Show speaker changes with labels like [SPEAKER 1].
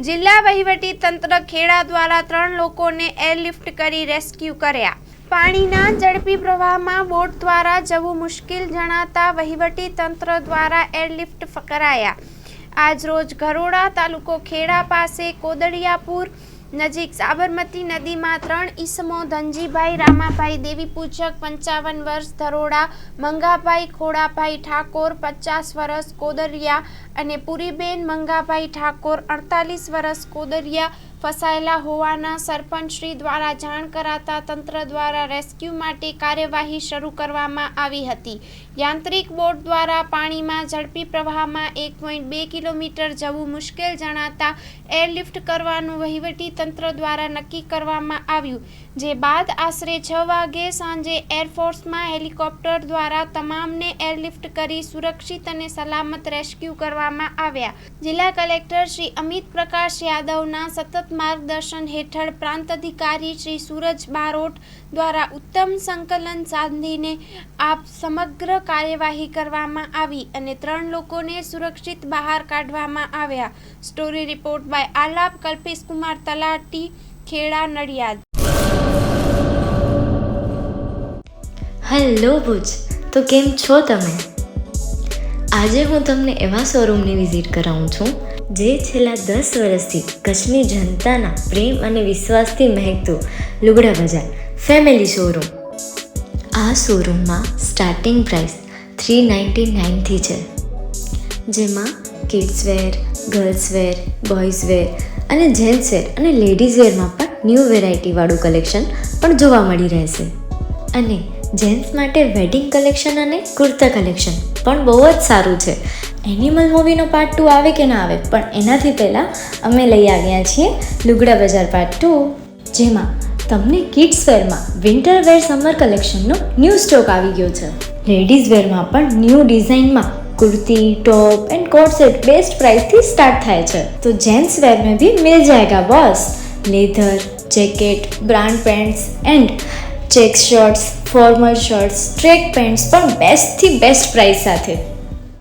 [SPEAKER 1] જિલ્લા વહીવટી તંત્ર ખેડા દ્વારા 3 લોકોને એરલિફ્ટ કરી રેસ્ક્યુ કર્યા। પાણીના ઝડપી પ્રવાહમાં બોટ દ્વારા જવું મુશ્કેલ જણાતા વહીવટી તંત્ર દ્વારા એરલિફ્ટ કરાયા। આજ રોજ ઘરોડા તાલુકો ખેડા પાસે કોદડિયાપુર નજીક સાબરમતી નદીમાં 3 ઈસમો ધનજીભાઈ રામાભાઈ દેવી પૂજક 55 વર્ષ ધરોડા, મંગાભાઈ ખોડાભાઈ ઠાકોર 50 વર્ષ કોદરિયા અને પુરીબેન મંગાભાઈ ઠાકોર 48 વર્ષ કોદરિયા ફસાયેલા હોવાના સરપંચશ્રી દ્વારા જાણ કરાતા તંત્ર દ્વારા રેસ્ક્યુ માટે કાર્યવાહી શરૂ કરવામાં આવી હતી। યાંત્રિક બોટ દ્વારા પાણીમાં ઝડપી પ્રવાહમાં 1.2 કિલોમીટર જવું મુશ્કેલ જણાતા એરલિફ્ટ કરવાનું વહીવટી તંત્ર દ્વારા નક્કી કરવામાં આવ્યું, જે બાદ આશરે 6 વાગે સાંજે એરફોર્સમાં હેલિકોપ્ટર દ્વારા તમામને એરલિફ્ટ કરી સુરક્ષિત અને સલામત રેસ્ક્યુ કરવામાં આવ્યા। જિલ્લા કલેક્ટર શ્રી અમિત પ્રકાશ યાદવના સતત માર્ગદર્શન હેઠળ પ્રાંત અધિકારી શ્રી સૂરજ બારોટ દ્વારા ઉત્તમ સંકલન સાધીને આ સમગ્ર કાર્યવાહી કરવામાં આવી અને 3 લોકોને સુરક્ષિત બહાર કાઢવામાં આવ્યા। Story report by Alap Kalpesh Kumar Talati, Kheda, Nadiad.
[SPEAKER 2] Hello Bhuj, તો કેમ છો તમે? આજે હું તમને એવા શોરૂમની વિઝિટ કરાવું છું જે છેલ્લા 10 વર્ષથી કચ્છની જનતાના પ્રેમ અને વિશ્વાસથી મહેકતું લુગડા બજાર ફેમિલી શોરૂમ। આ શોરૂમમાં સ્ટાર્ટિંગ પ્રાઇસ 399થી છે, જેમાં kids wear, girls wear, boys wear અને જેન્ટ્સ વેર અને લેડીઝ વેરમાં પણ ન્યૂ વેરાયટીવાળું કલેક્શન પણ જોવા મળી રહેશે। અને જેન્ટ્સ માટે વેડિંગ કલેક્શન અને કુર્તા કલેક્શન પણ બહુ જ સારું છે। એનિમલ મૂવીનો પાર્ટ 2 આવે કે ના આવે, પણ એનાથી પહેલાં અમે લઈ આવ્યા છીએ લુગડા બજાર પાર્ટ 2, જેમાં તમને કિડ્સ વેરમાં વિન્ટર વેર સમર કલેક્શનનો ન્યૂ સ્ટોક આવી ગયો છે। લેડીઝ વેરમાં પણ ન્યૂ ડિઝાઇનમાં kurti, top and coat set best price थी स्टार्ट थाय छे। तो जेंट्स वेर में भी मिल जाएगा boss. Leather, jacket, brand pants and check shirts, formal shirts, track pants पर बेस्ट थी बेस्ट प्राइस साथे।